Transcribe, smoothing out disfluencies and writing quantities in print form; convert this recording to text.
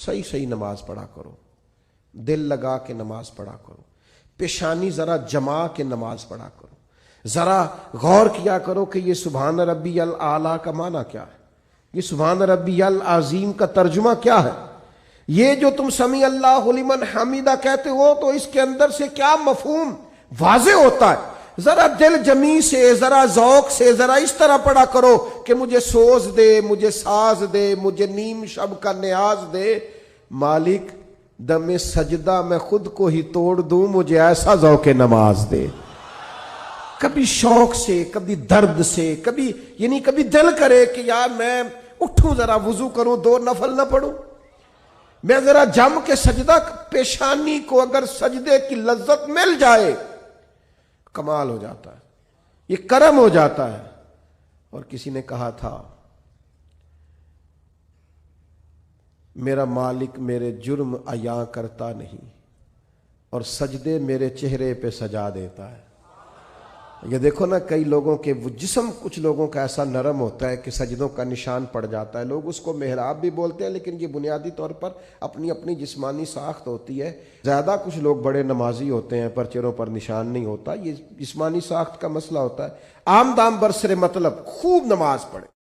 صحیح صحیح نماز پڑھا کرو، دل لگا کے نماز پڑھا کرو، پیشانی ذرا جما کے نماز پڑھا کرو، ذرا غور کیا کرو کہ یہ سبحان ربی الاعلیٰ کا معنی کیا ہے، یہ سبحان ربی العظیم کا ترجمہ کیا ہے، یہ جو تم سمیع اللہ لمن حمیدہ کہتے ہو تو اس کے اندر سے کیا مفہوم واضح ہوتا ہے۔ ذرا دل جمی سے، ذرا ذوق سے، ذرا اس طرح پڑھا کرو کہ مجھے سوز دے، مجھے ساز دے، مجھے نیم شب کا نیاز دے، مالک دم سجدہ میں خود کو ہی توڑ دوں، مجھے ایسا ذوق نماز دے۔ کبھی شوق سے، کبھی درد سے، کبھی دل کرے کہ یار میں اٹھوں ذرا وضو کروں، 2 نفل نہ پڑھوں، میں ذرا جم کے سجدہ، پیشانی کو اگر سجدے کی لذت مل جائے کمال ہو جاتا ہے، یہ کرم ہو جاتا ہے۔ اور کسی نے کہا تھا میرا مالک میرے جرم عیاں کرتا نہیں اور سجدے میرے چہرے پہ سجا دیتا ہے۔ یہ دیکھو نا، کئی لوگوں کے وہ جسم کچھ لوگوں کا ایسا نرم ہوتا ہے کہ سجدوں کا نشان پڑ جاتا ہے، لوگ اس کو محراب بھی بولتے ہیں، لیکن یہ بنیادی طور پر اپنی اپنی جسمانی ساخت ہوتی ہے۔ زیادہ کچھ لوگ بڑے نمازی ہوتے ہیں پر چہروں پر نشان نہیں ہوتا، یہ جسمانی ساخت کا مسئلہ ہوتا ہے۔ عام دام برسر مطلب خوب نماز پڑھے۔